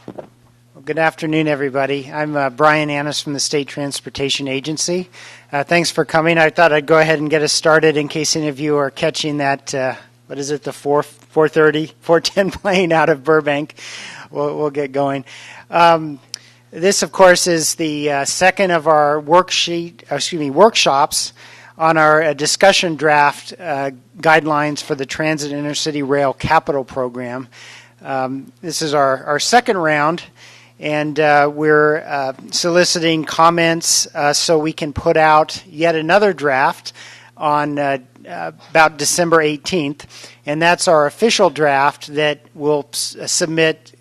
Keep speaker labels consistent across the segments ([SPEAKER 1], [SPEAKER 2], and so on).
[SPEAKER 1] Well, good afternoon, everybody. I'm Brian Annis from the State Transportation Agency. Thanks for coming. I thought I'd go ahead and get us started in case any of you are catching that, the 4:10 plane out of Burbank. We'll get going. This, of course, is the second of our workshops on our discussion draft guidelines for the Transit Intercity Rail Capital Program. This is our second round, and we're soliciting comments so we can put out yet another draft on about December 18th, and that's our official draft that we'll submit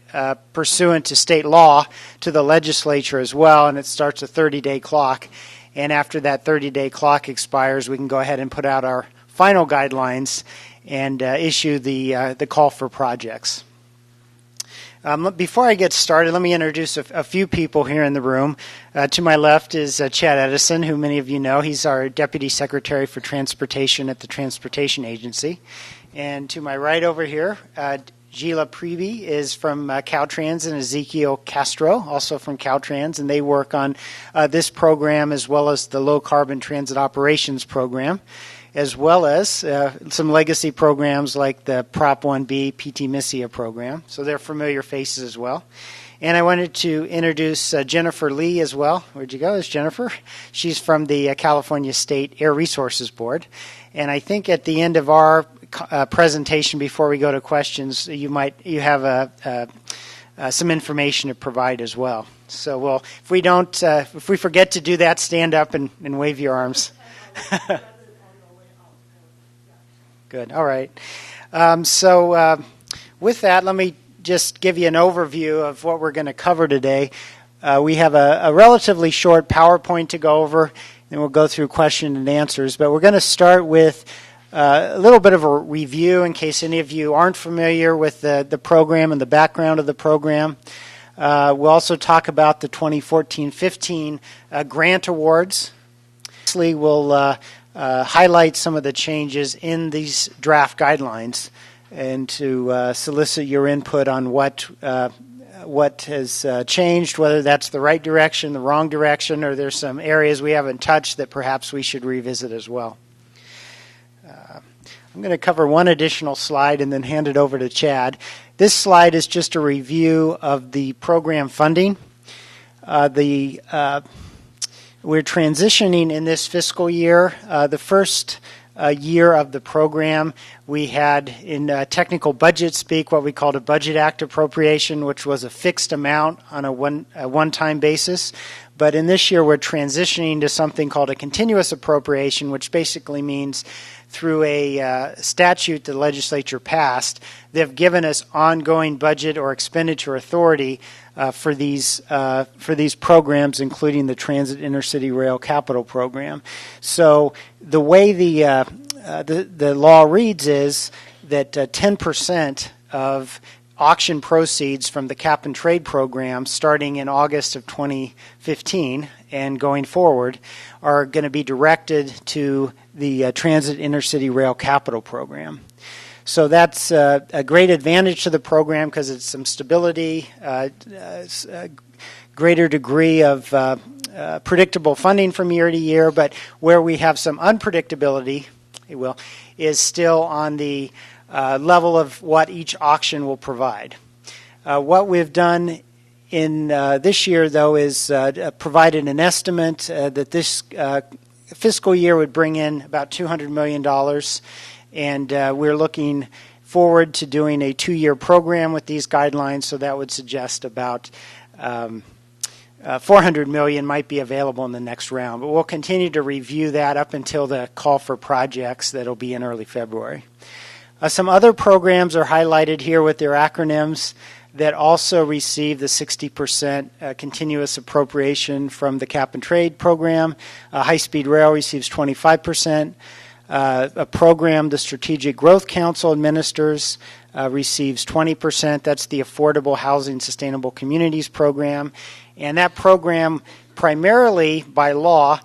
[SPEAKER 1] pursuant to state law to the legislature as well, and it starts a 30-day clock. And after that 30-day clock expires, we can go ahead and put out our final guidelines and issue the call for projects. Before I get started, let me introduce a few people here in the room. To my left is Chad Edison, who many of you know. He's our Deputy Secretary for Transportation at the Transportation Agency. And to my right over here, Gila Preby is from Caltrans, and Ezekiel Castro, also from Caltrans, and they work on this program as well as the Low Carbon Transit Operations Program, as well as some legacy programs like the Prop 1B PT Missia program. So they're familiar faces as well. And I wanted to introduce Jennifer Lee as well. Where'd you go? There's Jennifer. She's from the California State Air Resources Board. And I think at the end of our presentation, before we go to questions, you have some information to provide as well. So if we forget to do that, stand up and wave your arms. Good. All right. With that, let me just give you an overview of what we're going to cover today. We have a relatively short PowerPoint to go over, and we'll go through question and answers. But we're going to start with a little bit of a review in case any of you aren't familiar with the program and the background of the program. We'll also talk about the 2014-15 grant awards. Lastly, we'll highlight some of the changes in these draft guidelines and to solicit your input on what has changed, whether that's the right direction, the wrong direction, or there's some areas we haven't touched that perhaps we should revisit as well. I'm going to cover one additional slide and then hand it over to Chad. This slide is just a review of the program funding. We're transitioning in this fiscal year. The first year of the program, we had in technical budget speak what we called a Budget Act appropriation, which was a fixed amount on a one-time basis. But in this year, we're transitioning to something called a continuous appropriation, which basically means through a statute the legislature passed, they've given us ongoing budget or expenditure authority for these programs, including the Transit Intercity Rail Capital Program. So the way the law reads is that 10% of auction proceeds from the cap and trade program starting in August of 2015 and going forward are going to be directed to the Transit Intercity Rail Capital Program. So that's a great advantage to the program because it's some stability, a greater degree of predictable funding from year to year, but where we have some unpredictability, is still on the level of what each auction will provide. What we've done in this year, though, is provided an estimate that this fiscal year would bring in about $200 million, and we're looking forward to doing a 2-year program with these guidelines, so that would suggest about $400 million might be available in the next round. But we'll continue to review that up until the call for projects that will be in early February. Some other programs are highlighted here with their acronyms that also receive the 60% continuous appropriation from the Cap and Trade program. High-Speed Rail receives 25%. A program the Strategic Growth Council administers receives 20%. That's the Affordable Housing Sustainable Communities program. And that program, primarily by law,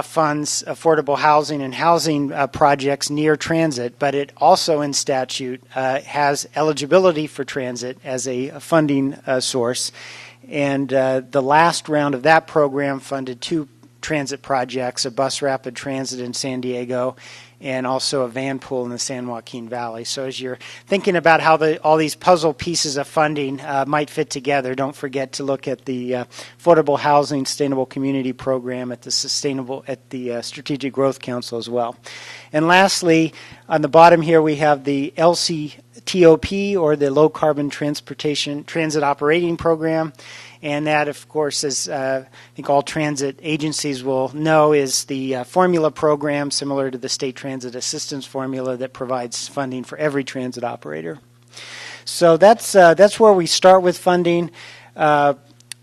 [SPEAKER 1] funds affordable housing and housing projects near transit, but it also in statute has eligibility for transit as a funding source. And the last round of that program funded 2 transit projects, a bus rapid transit in San Diego and also a van pool in the San Joaquin Valley. So as you're thinking about how all these puzzle pieces of funding might fit together, don't forget to look at the Affordable Housing Sustainable Community Program at the Strategic Growth Council as well. And lastly, on the bottom here we have the LCTOP, or the Low Carbon Transportation Transit Operating Program. And that, of course, as I think all transit agencies will know, is the formula program similar to the State Transit Assistance Formula that provides funding for every transit operator. So that's where we start with funding.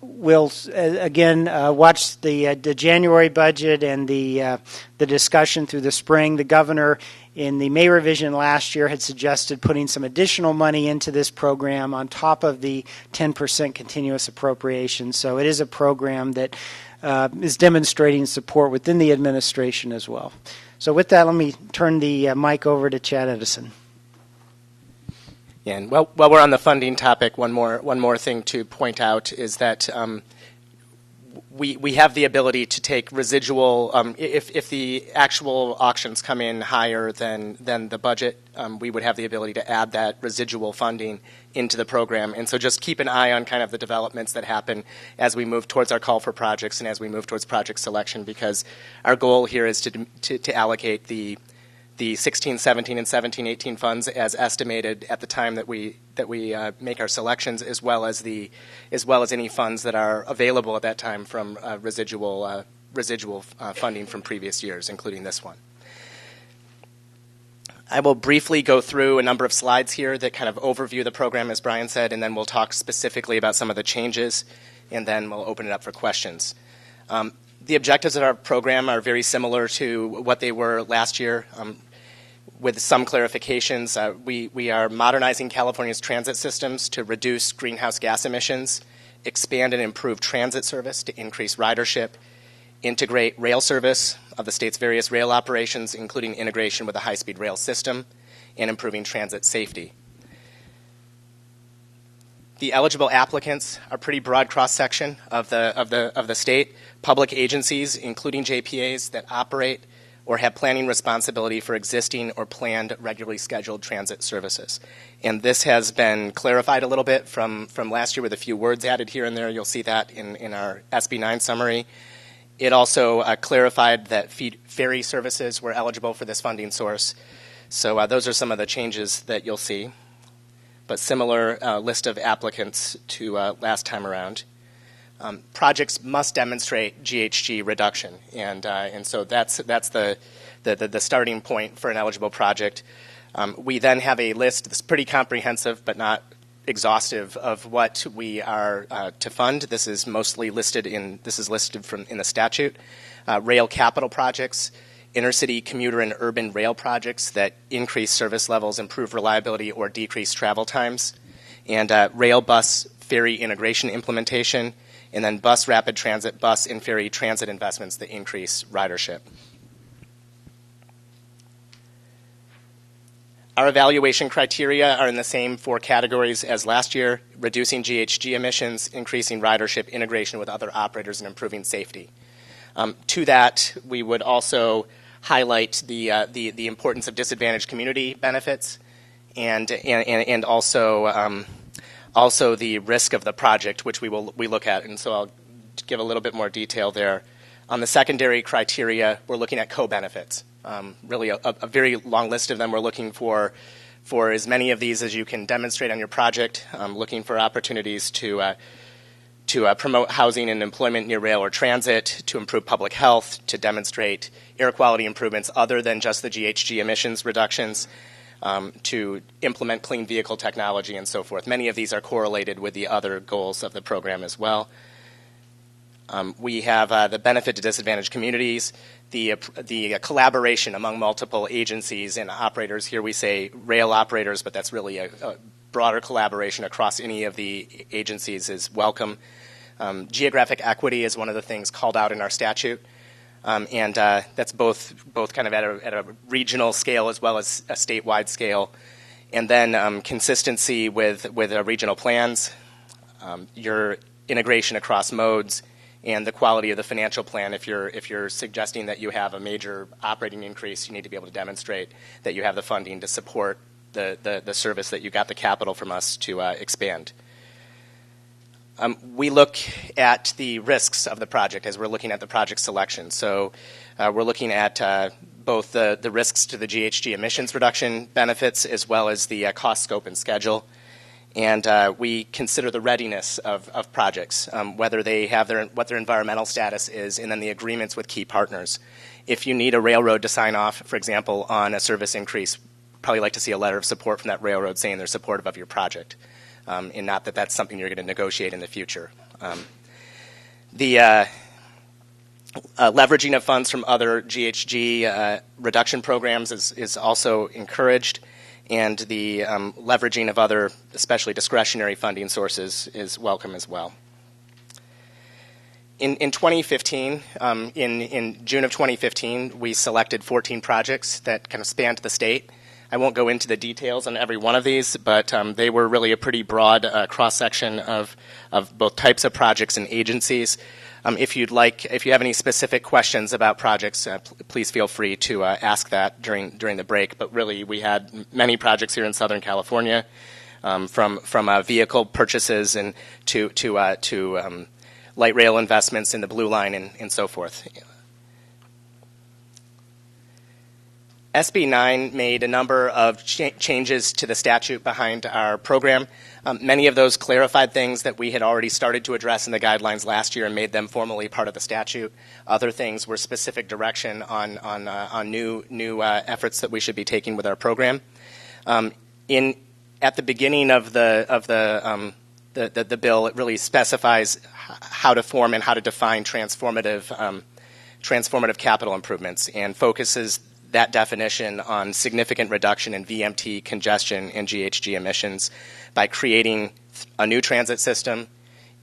[SPEAKER 1] We'll again watch the January budget and the discussion through the spring. The governor in the May revision last year had suggested putting some additional money into this program on top of the 10% continuous appropriation. So it is a program that is demonstrating support within the administration as well. So with that, let me turn the mic over to Chad Edison.
[SPEAKER 2] Yeah, and while we're on the funding topic, one more thing to point out is that we have the ability to take residual, if the actual auctions come in higher than the budget, we would have the ability to add that residual funding into the program. And so just keep an eye on kind of the developments that happen as we move towards our call for projects and as we move towards project selection, because our goal here is to allocate the 16, 17, and 17, 18 funds as estimated at the time that we make our selections, as well as any funds that are available at that time from residual funding from previous years, including this one. I will briefly go through a number of slides here that kind of overview the program, as Brian said, and then we'll talk specifically about some of the changes, and then we'll open it up for questions. The objectives of our program are very similar to what they were last year. With some clarifications, we are modernizing California's transit systems to reduce greenhouse gas emissions, expand and improve transit service to increase ridership, integrate rail service of the state's various rail operations, including integration with a high-speed rail system, and improving transit safety. The eligible applicants are a pretty broad cross-section of the state. Public agencies, including JPAs, that operate or have planning responsibility for existing or planned regularly scheduled transit services. And this has been clarified a little bit from last year with a few words added here and there. You'll see that in our SB 9 summary. It also clarified that ferry services were eligible for this funding source. So those are some of the changes that you'll see. But similar list of applicants to last time around. Projects must demonstrate GHG reduction, and so that's the starting point for an eligible project. We then have a list that's pretty comprehensive but not exhaustive of what we are to fund. This is listed in the statute. Rail capital projects, intercity, commuter, and urban rail projects that increase service levels, improve reliability, or decrease travel times, and rail bus ferry integration implementation, and then bus rapid transit, bus and ferry transit investments that increase ridership. Our evaluation criteria are in the same 4 categories as last year: reducing GHG emissions, increasing ridership, integration with other operators, and improving safety. To that, we would also highlight the importance of disadvantaged community benefits, and also the risk of the project, which we look at, and so I'll give a little bit more detail there. On the secondary criteria, we're looking at co-benefits. Really a very long list of them. We're looking for as many of these as you can demonstrate on your project, looking for opportunities to promote housing and employment near rail or transit, to improve public health, to demonstrate air quality improvements other than just the GHG emissions reductions, to implement clean vehicle technology, and so forth. Many of these are correlated with the other goals of the program as well. We have the benefit to disadvantaged communities, the collaboration among multiple agencies and operators. Here we say rail operators, but that's really a broader collaboration across any of the agencies is welcome. Geographic equity is one of the things called out in our statute. And that's both kind of at a regional scale as well as a statewide scale. And then consistency with regional plans, your integration across modes, and the quality of the financial plan. If you're suggesting that you have a major operating increase, you need to be able to demonstrate that you have the funding to support the service, that you got the capital from us to expand. We look at the risks of the project as we're looking at the project selection. So we're looking at both the risks to the GHG emissions reduction benefits as well as the cost, scope, and schedule. And we consider the readiness of projects, whether they have what their environmental status is, and then the agreements with key partners. If you need a railroad to sign off, for example, on a service increase, probably like to see a letter of support from that railroad saying they're supportive of your project, and not that that's something you're going to negotiate in the future. The leveraging of funds from other GHG reduction programs is also encouraged, and the leveraging of other, especially discretionary funding sources, is welcome as well. In 2015, in June of 2015, we selected 14 projects that kind of spanned the state. I won't go into the details on every one of these, but they were really a pretty broad cross-section of both types of projects and agencies. If you have any specific questions about projects, please feel free to ask that during the break. But really, we had many projects here in Southern California, from vehicle purchases and to light rail investments in the Blue Line and so forth. SB 9 made a number of changes to the statute behind our program. Many of those clarified things that we had already started to address in the guidelines last year and made them formally part of the statute. Other things were specific direction on new efforts that we should be taking with our program. At the beginning of the bill, it really specifies how to form and how to define transformative capital improvements, and focuses that definition on significant reduction in VMT, congestion, and GHG emissions by creating a new transit system,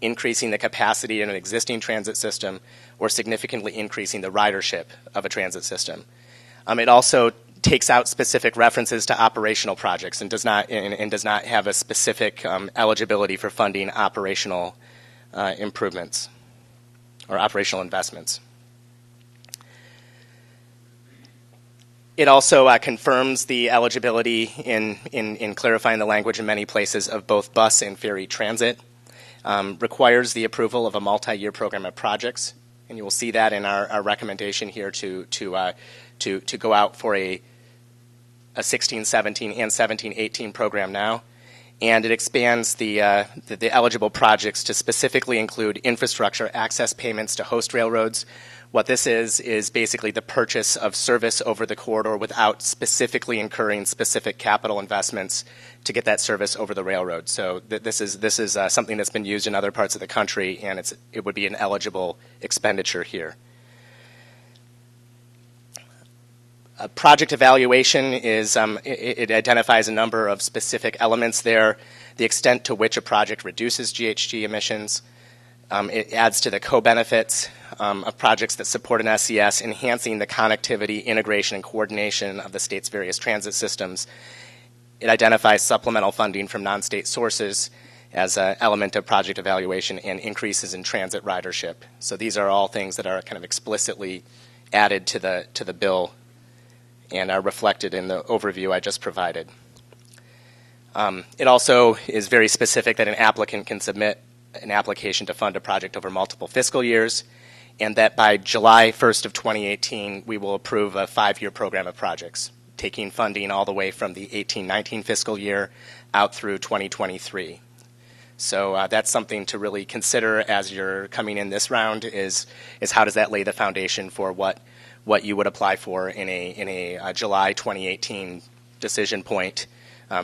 [SPEAKER 2] increasing the capacity in an existing transit system, or significantly increasing the ridership of a transit system. It also takes out specific references to operational projects and does not have a specific eligibility for funding operational improvements or operational investments. It also confirms the eligibility in clarifying the language in many places of both bus and ferry transit, requires the approval of a multi-year program of projects, and you will see that in our recommendation here to go out for a 16-17 and 17-18 program now, and it expands the eligible projects to specifically include infrastructure access payments to host railroads. What this is basically the purchase of service over the corridor without specifically incurring specific capital investments to get that service over the railroad. So this is something that's been used in other parts of the country, and it would be an eligible expenditure here. A project evaluation is it identifies a number of specific elements there: the extent to which a project reduces GHG emissions. It adds to the co-benefits of projects that support an SES, enhancing the connectivity, integration, and coordination of the state's various transit systems. It identifies supplemental funding from non-state sources as an element of project evaluation, and increases in transit ridership. So these are all things that are kind of explicitly added to the bill and are reflected in the overview I just provided. It also is very specific that an applicant can submit an application to fund a project over multiple fiscal years, and that by July 1st of 2018, we will approve a 5-year program of projects, taking funding all the way from the 18-19 fiscal year out through 2023. So that's something to really consider as you're coming in this round, is how does that lay the foundation for what you would apply for in a July 2018 decision point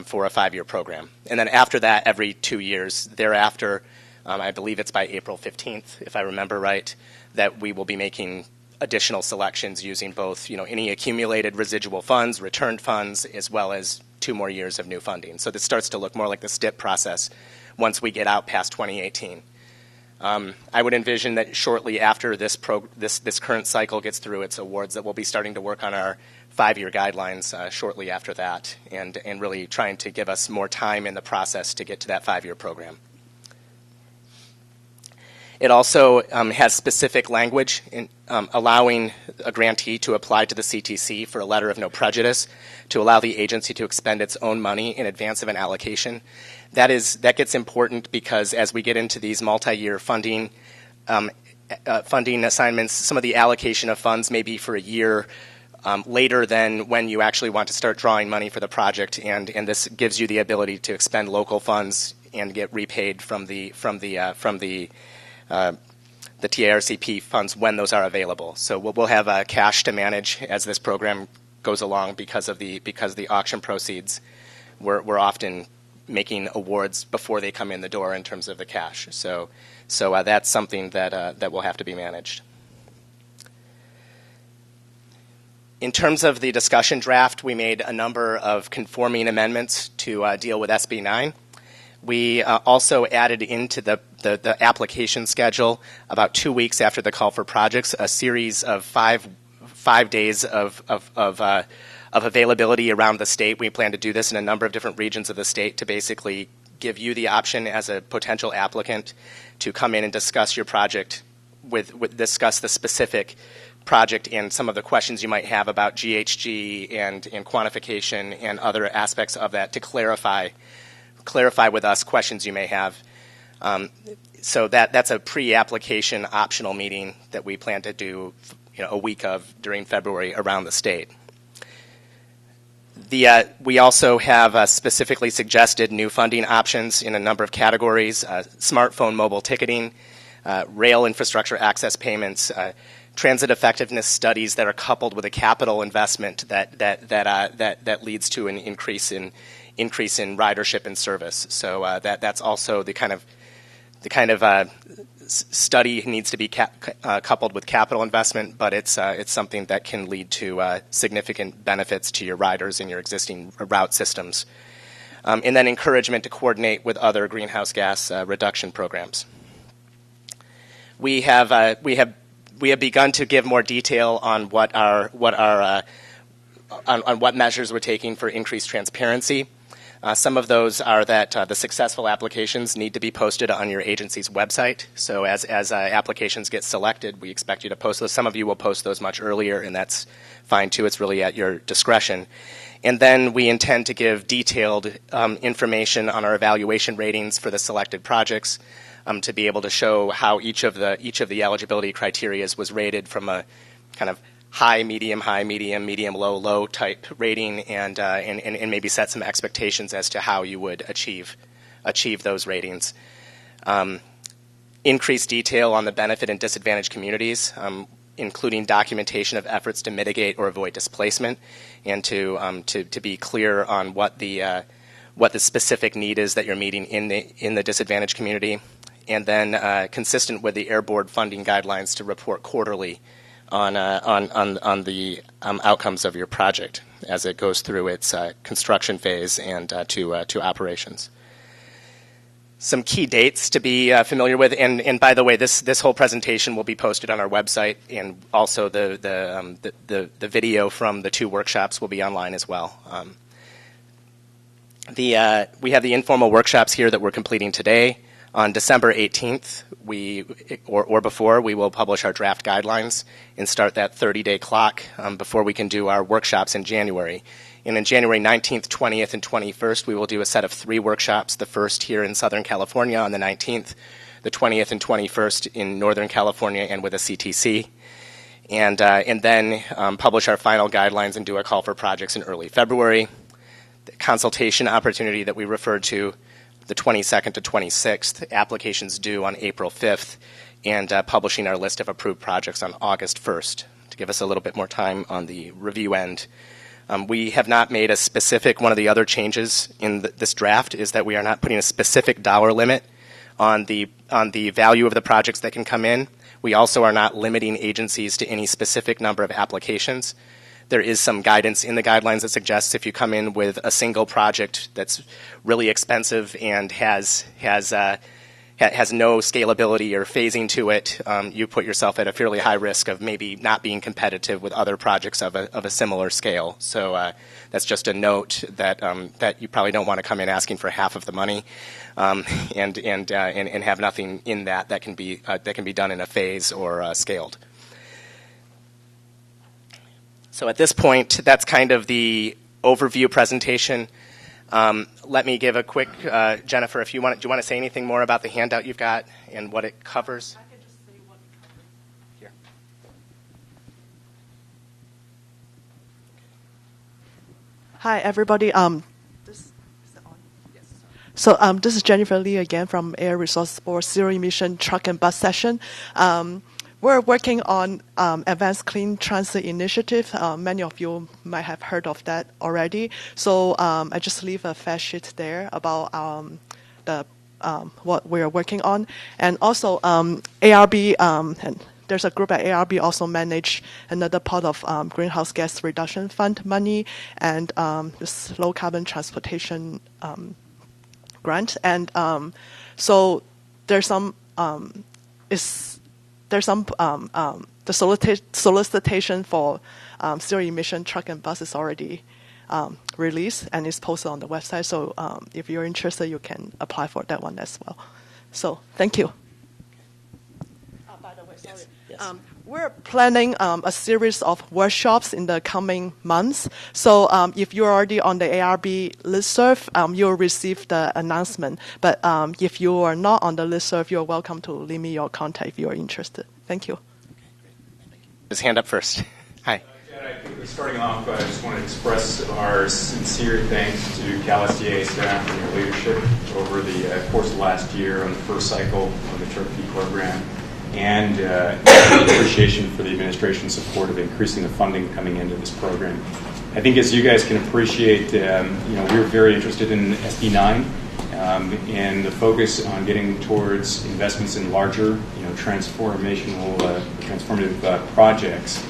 [SPEAKER 2] for a 5-year program. And then after that, every 2 years thereafter, I believe it's by April 15th, if I remember right, that we will be making additional selections using both, any accumulated residual funds, returned funds, as well as 2 more years of new funding. So this starts to look more like the STIP process once we get out past 2018. I would envision that shortly after this current cycle gets through its awards, that we'll be starting to work on our 5-year guidelines shortly after that, and really trying to give us more time in the process to get to that 5-year program. It also has specific language in, allowing a grantee to apply to the CTC for a letter of no prejudice to allow the agency to expend its own money in advance of an allocation. That gets important because as we get into these multi-year funding assignments, some of the allocation of funds may be for a year later than when you actually want to start drawing money for the project, and this gives you the ability to expend local funds and get repaid from the TIRCP funds when those are available. So we'll have cash to manage as this program goes along because of the auction proceeds. We're often making awards before they come in the door in terms of the cash. So that's something that will have to be managed. In terms of the discussion draft, we made a number of conforming amendments to deal with SB 9. We also added into the application schedule about 2 weeks after the call for projects a series of five days of availability around the state. We plan to do this in a number of different regions of the state to basically give you the option as a potential applicant to come in and discuss your project discuss the specific project and some of the questions you might have about GHG and quantification and other aspects of that to clarify with us questions you may have. So that's a pre-application optional meeting that we plan to do a week of during February around the state. We also have specifically suggested new funding options in a number of categories: smartphone mobile ticketing, rail infrastructure access payments, transit effectiveness studies that are coupled with a capital investment that leads to an increase in ridership and service. So that's also the kind of study needs to be coupled with capital investment, but it's something that can lead to significant benefits to your riders in your existing route systems. And then encouragement to coordinate with other greenhouse gas reduction programs. We have begun to give more detail on what measures we're taking for increased transparency. Some of those are that the successful applications need to be posted on your agency's website. So as applications get selected, we expect you to post those. Some of you will post those much earlier, and that's fine too. It's really at your discretion. And then we intend to give detailed information on our evaluation ratings for the selected projects to be able to show how each of the eligibility criteria was rated from a kind of high, medium, low type rating, and maybe set some expectations as to how you would achieve those ratings. Increased detail on the benefit and disadvantaged communities, including documentation of efforts to mitigate or avoid displacement, and to be clear on what the specific need is that you're meeting in the disadvantaged community, and then consistent with the Air Board funding guidelines to report quarterly on the outcomes of your project as it goes through its construction phase and to operations. Some key dates to be familiar with, and by the way, this whole presentation will be posted on our website, and also the video from the 2 workshops will be online as well. We have the informal workshops here that we're completing today. On December 18th, or before, we will publish our draft guidelines and start that 30-day clock before we can do our workshops in January. And in January 19th, 20th, and 21st, we will do a set of 3 workshops, the first here in Southern California on the 19th, the 20th and 21st in Northern California and with a CTC, and then publish our final guidelines and do a call for projects in early February. The consultation opportunity that we referred to, the 22nd to 26th, applications due on April 5th, and publishing our list of approved projects on August 1st to give us a little bit more time on the review end. We have not made a specific, one of the other changes in this draft is that we are not putting a specific dollar limit on the value of the projects that can come in. We also are not limiting agencies to any specific number of applications. There is some guidance in the guidelines that suggests if you come in with a single project that's really expensive and has has no scalability or phasing to it, you put yourself at a fairly high risk of maybe not being competitive with other projects of a similar scale. So that's just a note that that you probably don't want to come in asking for half of the money, and have nothing in that can be done in a phase or scaled. So at this point, that's kind of the overview presentation. Let me give a quick, Jennifer, if you want, do you want to say anything more about the handout you've got and what it covers?
[SPEAKER 3] I can just say what it covers.
[SPEAKER 2] Here.
[SPEAKER 3] Hi, everybody. Is that on? Yes. So this is Jennifer Lee again from Air Resources Board Zero Emission Truck and Bus Session. We're working on Advanced Clean Transit Initiative. Many of you might have heard of that already. So I just leave a fact sheet there about what we're working on. And also ARB, and there's a group at ARB also manage another part of Greenhouse Gas Reduction Fund money and this low carbon transportation grant. And so there's some the solicitation for zero emission truck and bus is already released and is posted on the website. So if you're interested, you can apply for that one as well. So thank you. By the way, sorry.
[SPEAKER 2] Yes.
[SPEAKER 3] We're planning a series of workshops in the coming months. So if you're already on the ARB listserv, you'll receive the announcement. But if you are not on the listserv, you're welcome to leave me your contact if you're interested. Thank you.
[SPEAKER 2] His hand up first. Hi.
[SPEAKER 4] Chad, I think starting off, I just want to express our sincere thanks to CalSTA staff and your leadership over the course of last year on the first cycle of the TIRCP program, and appreciation for the administration's support of increasing the funding coming into this program. I think, as you guys can appreciate, we're very interested in SB 9 and the focus on getting towards investments in larger, transformative projects.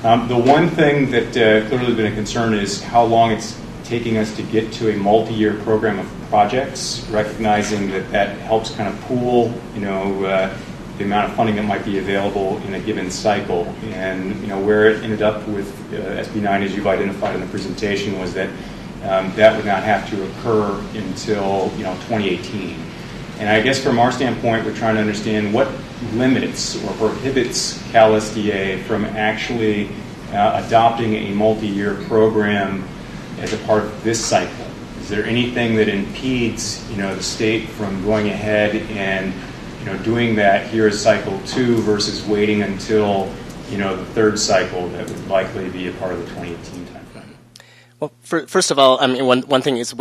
[SPEAKER 4] The one thing that clearly has been a concern is how long it's taking us to get to a multi-year program of projects, recognizing that helps kind of pool, the amount of funding that might be available in a given cycle. And where it ended up with SB 9, as you've identified in the presentation, was that that would not have to occur until 2018. And I guess from our standpoint, we're trying to understand what limits or prohibits CalSTA from actually adopting a multi-year program as a part of this cycle. Is there anything that impedes the state from going ahead and doing that here as cycle 2 versus waiting until the third cycle that would likely be a part of the 2018 timeframe?
[SPEAKER 2] Well, first of all, I mean, one thing is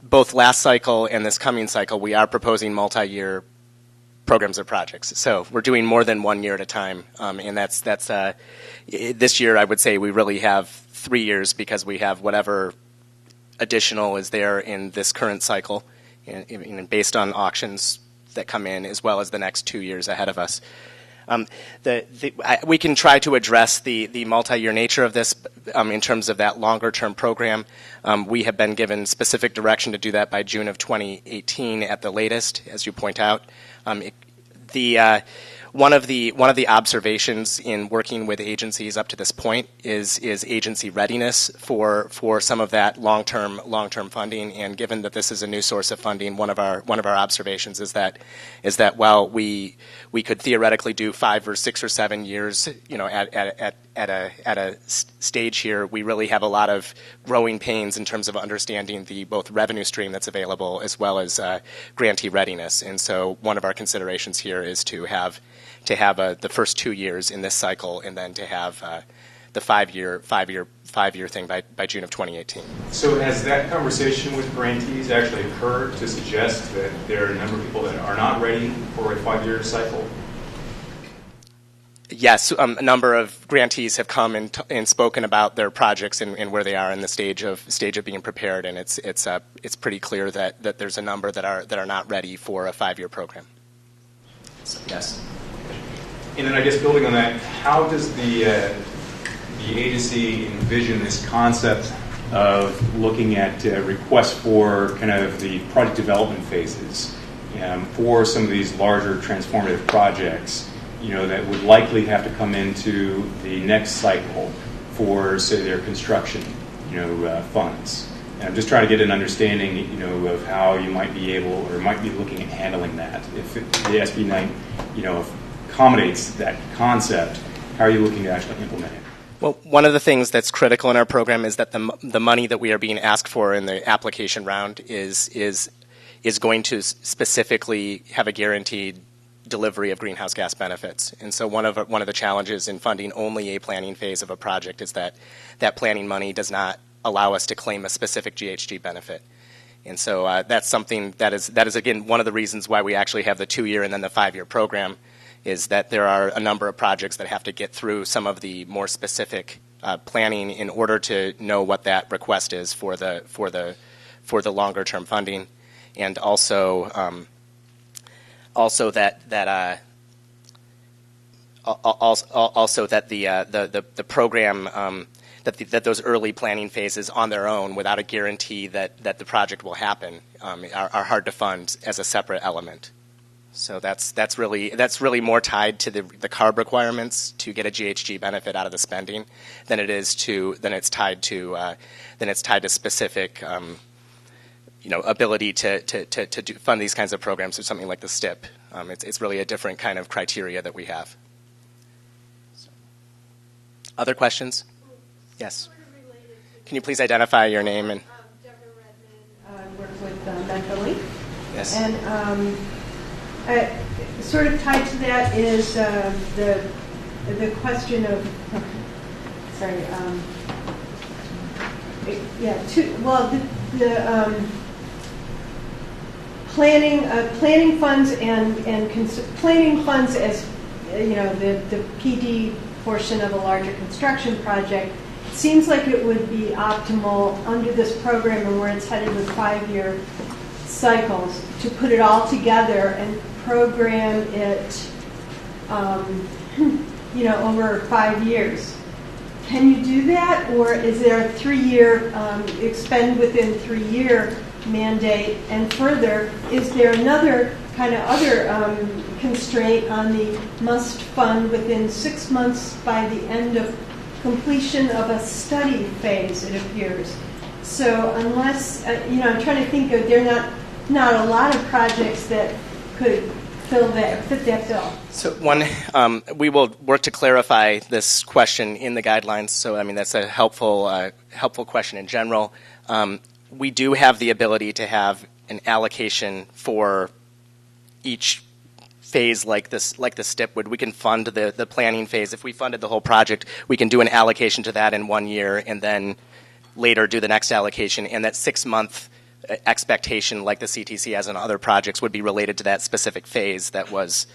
[SPEAKER 2] both last cycle and this coming cycle, we are proposing multi-year programs or projects. So we're doing more than 1 year at a time, and that's this year I would say we really have 3 years because we have whatever additional is there in this current cycle, and based on auctions that come in, as well as the next 2 years ahead of us. We can try to address the multi-year nature of this in terms of that longer-term program. We have been given specific direction to do that by June of 2018 at the latest, as you point out. One of the observations in working with agencies up to this point is agency readiness for some of that long-term funding. And given that this is a new source of funding, one of our observations is that while we could theoretically do 5 or 6 or 7 years, at a stage here, we really have a lot of growing pains in terms of understanding the both revenue stream that's available as well as grantee readiness. And so one of our considerations here is to have the first 2 years in this cycle, and then to have the five year thing by June of 2018.
[SPEAKER 4] So has that conversation with grantees actually occurred to suggest that there are a number of people that are not ready for a 5-year cycle?
[SPEAKER 2] Yes, a number of grantees have come and spoken about their projects and where they are in the stage of being prepared, and it's pretty clear that there's a number that are not ready for a 5-year program. So, yes.
[SPEAKER 4] And then I guess building on that, how does the agency envision this concept of looking at requests for kind of the project development phases for some of these larger transformative projects, that would likely have to come into the next cycle for, say, their construction, funds. And I'm just trying to get an understanding, of how you might be able or might be looking at handling that. If the SB 9, accommodates that concept, how are you looking to actually implement it?
[SPEAKER 2] Well, one of the things that's critical in our program is that the money that we are being asked for in the application round is going to specifically have a guaranteed delivery of greenhouse gas benefits. And so one of the challenges in funding only a planning phase of a project is that planning money does not allow us to claim a specific GHG benefit. And so that's something that is again one of the reasons why we actually have the 2-year and then the 5-year program, is that there are a number of projects that have to get through some of the more specific planning in order to know what that request is for the longer term funding, and also that the program that those early planning phases on their own, without a guarantee that the project will happen, are hard to fund as a separate element. So that's really more tied to the CARB requirements to get a GHG benefit out of the spending than it's tied to specific ability to fund these kinds of programs through something like the STIP. It's really a different kind of criteria that we have. So. Other questions? Yes. Can you please identify your name and?
[SPEAKER 5] Deborah Redmond. I work with Metro.
[SPEAKER 2] Yes.
[SPEAKER 5] And sort of tied to that is the question of planning funds planning funds as the PD portion of a larger construction project. It seems like it would be optimal under this program and where it's headed with 5-year cycles to put it all together and program it over 5 years. Can you do that, or is there a 3-year expend within 3-year mandate? And further, is there another kind of other constraint on the must fund within 6 months by the end of completion of a study phase, it appears? So unless, I'm trying to think of, there are not a lot of projects that could fit that bill.
[SPEAKER 2] So we will work to clarify this question in the guidelines. So that's a helpful question in general. We do have the ability to have an allocation for each phase like the STIP would. We can fund the planning phase. If we funded the whole project, we can do an allocation to that in 1 year and then later do the next allocation. And that 6-month expectation, like the CTC has on other projects, would be related to that specific phase that was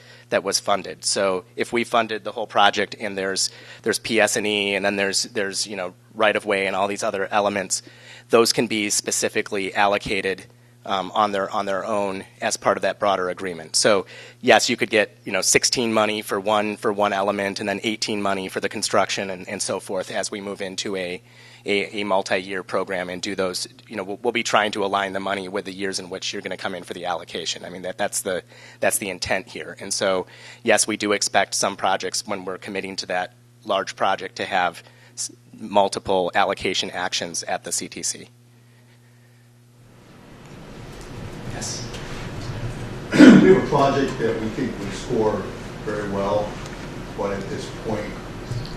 [SPEAKER 2] funded. So if we funded the whole project and there's PS&E and then there's right of way and all these other elements, those can be specifically allocated on their own as part of that broader agreement. So yes, you could get 16 money for one element and then 18 money for the construction and so forth as we move into a multi-year program and do those. We'll be trying to align the money with the years in which you're going to come in for the allocation. That's the intent here. And so yes, we do expect some projects when we're committing to that large project to have multiple allocation actions at the CTC. Yes.
[SPEAKER 6] We have a project that we think would score very well, but at this point,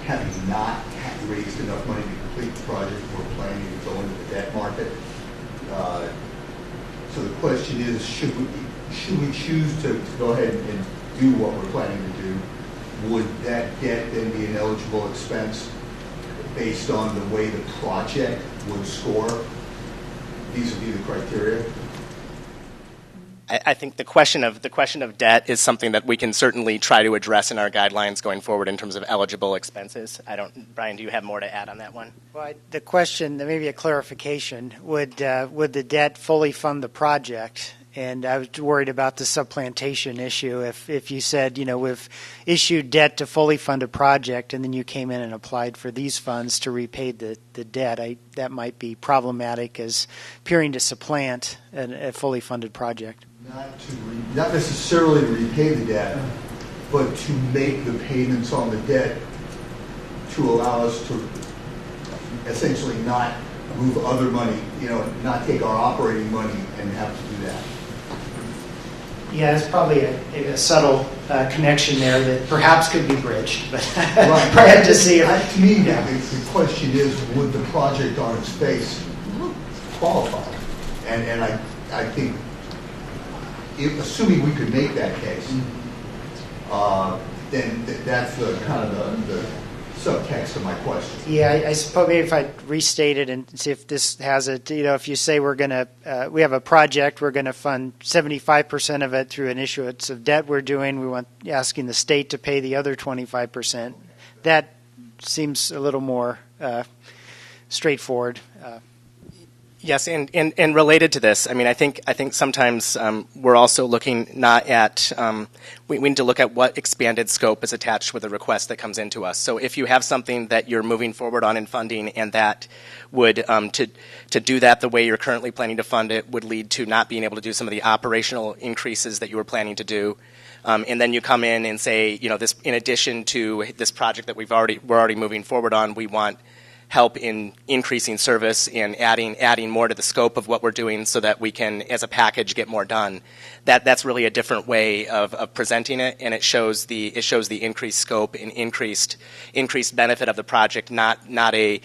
[SPEAKER 6] having not raised enough money to complete the project, we're planning to go into the debt market. So the question is, should we choose to go ahead and do what we're planning to do? Would that debt then be an eligible expense based on the way the project would score vis-a-vis the criteria?
[SPEAKER 2] I think the question of debt is something that we can certainly try to address in our guidelines going forward in terms of eligible expenses. Brian, do you have more to add on that one?
[SPEAKER 1] Well, the question, maybe a clarification, would the debt fully fund the project? And I was worried about the supplantation issue. If you said, we've issued debt to fully fund a project, and then you came in and applied for these funds to repay the debt, that might be problematic as appearing to supplant a fully funded project.
[SPEAKER 6] Not necessarily to repay the debt, but to make the payments on the debt to allow us to essentially not move other money, not take our operating money and have to do that.
[SPEAKER 1] Yeah, it's probably a subtle connection there that perhaps could be bridged, but
[SPEAKER 6] Right.
[SPEAKER 1] I have to see.
[SPEAKER 6] To me, the question is, would the project on its face qualify? And I think, assuming we could make that case, then that's the kind of the subtext of my question.
[SPEAKER 1] Yeah, I suppose maybe if I restate it and see if this has it. If you say we have a project, we're going to fund 75% of it through an issuance of debt we're doing. We want asking the state to pay the other 25%. That seems a little more straightforward.
[SPEAKER 2] Yes, and related to this, I think sometimes we're also looking not at we need to look at what expanded scope is attached with a request that comes into us. So if you have something that you're moving forward on in funding, and that would to do that the way you're currently planning to fund it would lead to not being able to do some of the operational increases that you were planning to do. And then you come in and say, this in addition to this project that we're already moving forward on, we want help in increasing service and adding more to the scope of what we're doing so that we can, as a package, get more done. That's really a different way of presenting it, and it shows the increased scope and increased benefit of the project, not a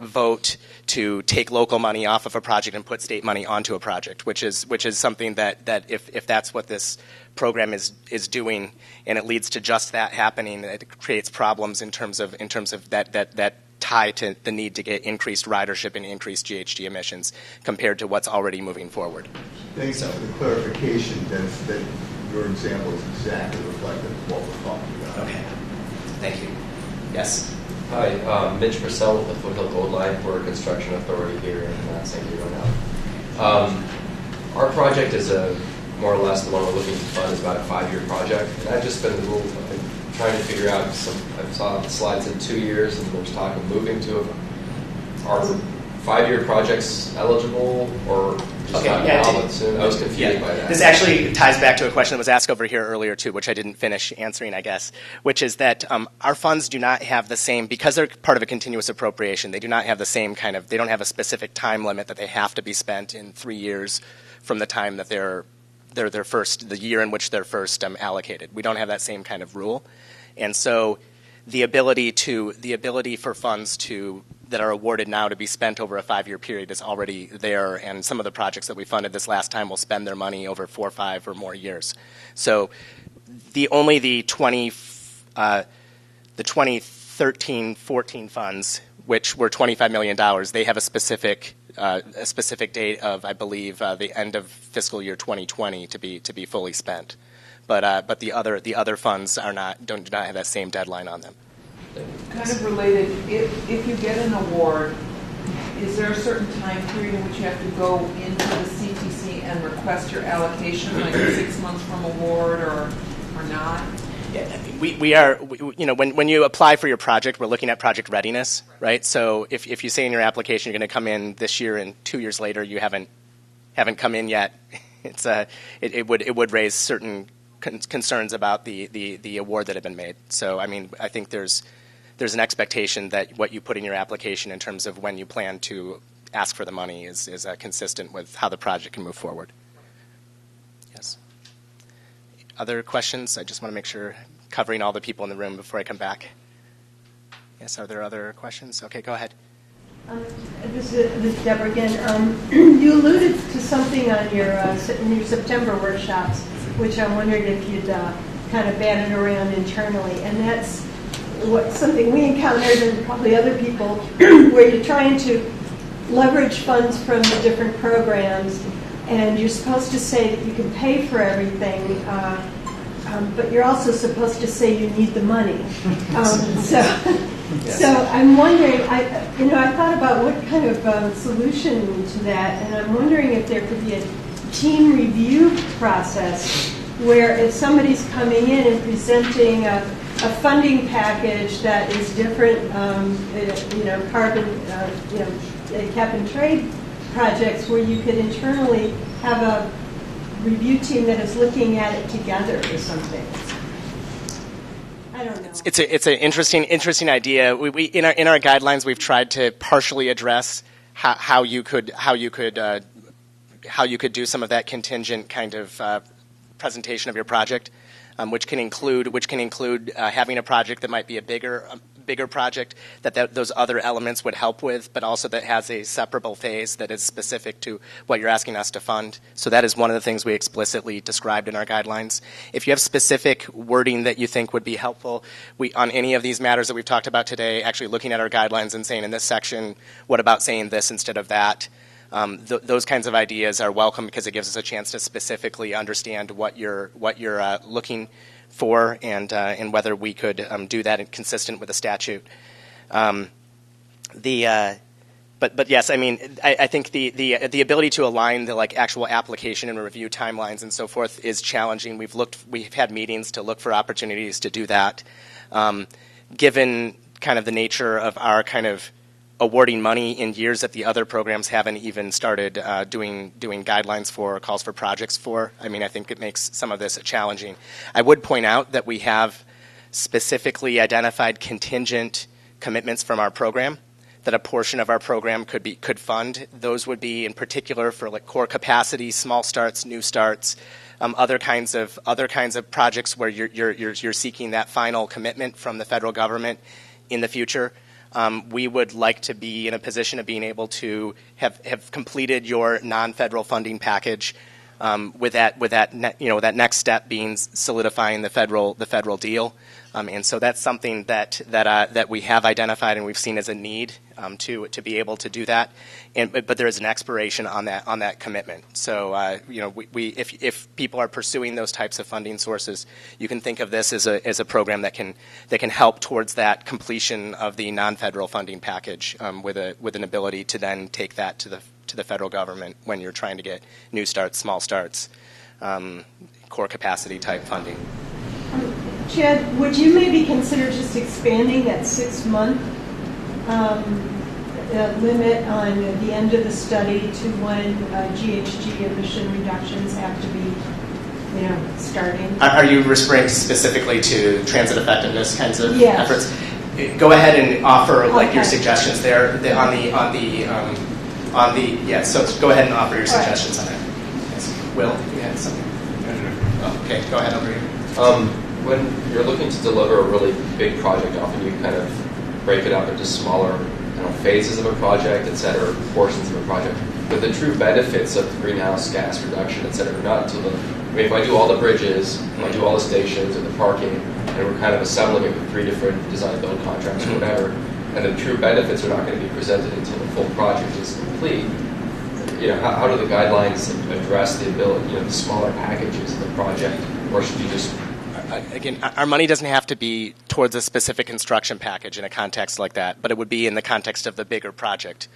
[SPEAKER 2] vote to take local money off of a project and put state money onto a project, which is something that if that's what this program is doing, and it leads to just that happening, it creates problems in terms of that tie to the need to get increased ridership and increased GHG emissions compared to what's already moving forward.
[SPEAKER 6] Thanks for the clarification that your example is exactly reflective of what we're talking about.
[SPEAKER 2] Okay. Thank you. Yes.
[SPEAKER 7] Hi, Mitch Purcell with the Foothill Gold Line. We're a construction authority here in San Diego now. Our project is more or less the one we're looking to fund is about a 5-year project. And I've just been trying to figure out I saw the slides in 2 years, and there's talk of moving to are 5-year projects eligible or just not now but soon? I was confused by that.
[SPEAKER 2] This actually ties back to a question that was asked over here earlier too, which I didn't finish answering, I guess, which is that our funds do not have the same, because they're part of a continuous appropriation, they do not have the same they don't have a specific time limit that they have to be spent in 3 years from the time that the year in which they're first allocated. We don't have that same kind of rule. And so the ability for funds that are awarded now to be spent over a 5-year period is already there, and some of the projects that we funded this last time will spend their money over 4 or 5 or more years. So the 2013-14 funds, which were $25 million, they have a specific date of, I believe, the end of fiscal year 2020 to be fully spent. But the other funds do not have that same deadline on them.
[SPEAKER 8] Kind of related, if you get an award, is there a certain time period in which you have to go into the CTC and request your allocation, like 6 months from award or not?
[SPEAKER 2] Yeah, we are, when you apply for your project, we're looking at project readiness, right? So if you say in your application you're going to come in this year and 2 years later you haven't come in yet, it would raise certain concerns about the award that had been made. So I think there's an expectation that what you put in your application in terms of when you plan to ask for the money is consistent with how the project can move forward. Yes. Other questions? I just want to make sure covering all the people in the room before I come back. Yes, are there other questions? Okay, go ahead.
[SPEAKER 5] This is Deborah again. You alluded to something on in your September workshops, which I'm wondering if you'd kind of batted around internally, and that's something we encountered and probably other people, where you're trying to leverage funds from the different programs, and you're supposed to say that you can pay for everything, but you're also supposed to say you need the money. So I'm wondering, I thought about what kind of solution to that, and I'm wondering if there could be a team review process where if somebody's coming in and presenting a funding package that is different, carbon, cap and trade projects, where you could internally have a review team that is looking at it together or something. I don't know.
[SPEAKER 2] It's an interesting idea. We in our guidelines we've tried to partially address how you could do some of that contingent kind of presentation of your project, which can include having a project that might be a bigger project that those other elements would help with, but also that has a separable phase that is specific to what you're asking us to fund. So that is one of the things we explicitly described in our guidelines. If you have specific wording that you think would be helpful, on any of these matters that we've talked about today, actually looking at our guidelines and saying in this section, what about saying this instead of that? Those kinds of ideas are welcome because it gives us a chance to specifically understand what you're looking for and whether we could do that consistent with the statute. But yes, I mean, I think the ability to align the actual application and review timelines and so forth is challenging. We've had meetings to look for opportunities to do that. Given kind of the nature of our kind of awarding money in years that the other programs haven't even started doing guidelines for or calls for projects for. I mean, I think it makes some of this challenging. I would point out that we have specifically identified contingent commitments from our program that a portion of our program could fund. Those would be in particular for core capacity, small starts, new starts, other kinds of projects where you're seeking that final commitment from the federal government in the future. We would like to be in a position of being able to have completed your non-federal funding package with that next step being solidifying the federal deal. And so that's something that we have identified and we've seen as a need to be able to do that. But there is an expiration on that commitment. So if people are pursuing those types of funding sources, you can think of this as a program that can help towards that completion of the non-federal funding package with an ability to then take that to the federal government when you're trying to get new starts, small starts, core capacity type funding.
[SPEAKER 5] Chad, would you maybe consider just expanding that 6-month limit on the end of the study to when GHG emission reductions have to be, starting?
[SPEAKER 2] Are you referring specifically to transit effectiveness kinds of
[SPEAKER 5] Yes.
[SPEAKER 2] efforts? Go ahead and offer
[SPEAKER 5] Okay.
[SPEAKER 2] your suggestions there So go ahead and offer your suggestions on that. Yes. Will, you had something? Oh, okay, go ahead over here.
[SPEAKER 7] When you're looking to deliver a really big project, often you kind of break it up into smaller phases of a project, et cetera, portions of a project. But the true benefits of greenhouse gas reduction, et cetera, are not until if I do all the bridges, if I do all the stations and the parking, and we're kind of assembling it with 3 different design-build contracts or whatever, and the true benefits are not going to be presented until the full project is complete. How do the guidelines address the ability, the smaller packages of the project, or should you just
[SPEAKER 2] Again, our money doesn't have to be towards a specific construction package in a context like that, but it would be in the context of the bigger project.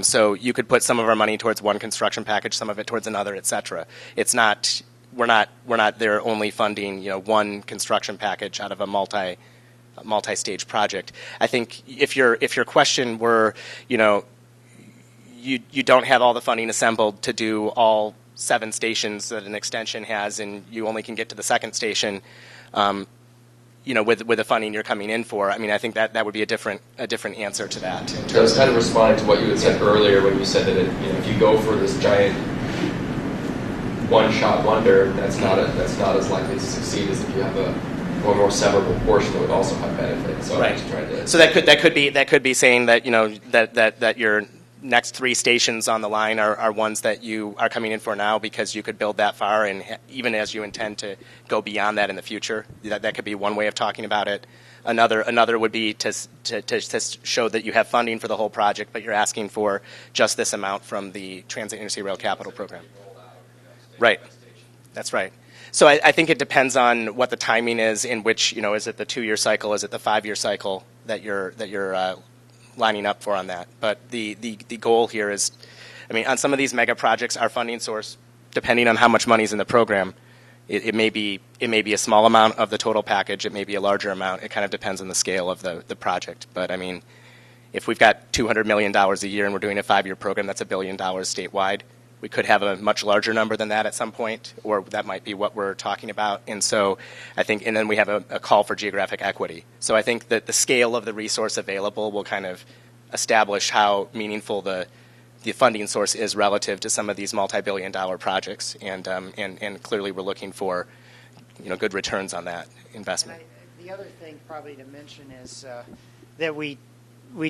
[SPEAKER 2] So you could put some of our money towards one construction package, some of it towards another, et cetera. It's not we're not there only funding one construction package out of a multi-stage project. I think if your question were you don't have all the funding assembled to do all 7 stations that an extension has, and you only can get to the second station. With the funding you're coming in for, I mean, I think that would be a different answer to that.
[SPEAKER 7] So I was kind of responding to what you had said earlier when you said that if you go for this giant one-shot wonder, that's not as likely to succeed as if you have a more severable portion that would also have benefit. So
[SPEAKER 2] right.
[SPEAKER 7] I'm just trying to.
[SPEAKER 2] So that could be saying that that your next 3 stations on the line are ones that you are coming in for now because you could build that far, and even as you intend to go beyond that in the future, that could be one way of talking about it. Another would be to show that you have funding for the whole project, but you're asking for just this amount from the Transit Intercity Rail Capital Program. Right. That's right. So I think it depends on what the timing is in which, is it the 2-year cycle, is it the 5-year cycle that you're lining up for on that. But the goal here is, I mean, on some of these mega projects, our funding source depending on how much money's in the program, it may be a small amount of the total package. It may be a larger amount. It kind of depends on the scale of the project. But I mean, if we've got $200 million a year and we're doing a 5-year program, that's $1 billion statewide. We could have a much larger number than that at some point, or that might be what we're talking about. And so I think, and then we have a call for geographic equity. So I think that the scale of the resource available will kind of establish how meaningful the funding source is relative to some of these multi-billion-dollar projects. And clearly we're looking for, good returns on that investment.
[SPEAKER 1] The other thing probably to mention is that we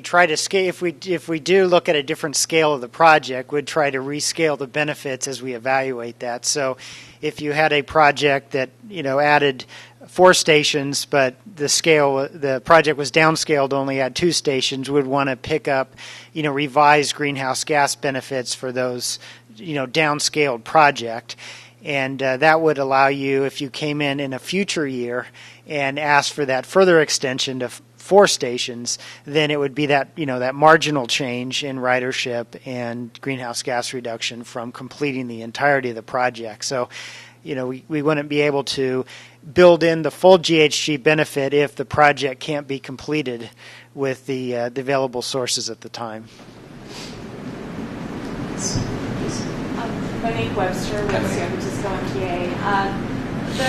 [SPEAKER 1] try to scale, if we do look at a different scale of the project, we'd try to rescale the benefits as we evaluate that. So if you had a project that, added 4 stations, but the project was downscaled to only add 2 stations, we'd want to pick up, revised greenhouse gas benefits for those, downscaled project. And that would allow you, if you came in a future year and asked for that further extension to 4 stations, then it would be that, that marginal change in ridership and greenhouse gas reduction from completing the entirety of the project. So, we wouldn't be able to build in the full GHG benefit if the project can't be completed with the available sources at the time.
[SPEAKER 9] Monique Webster with San Francisco MTA. The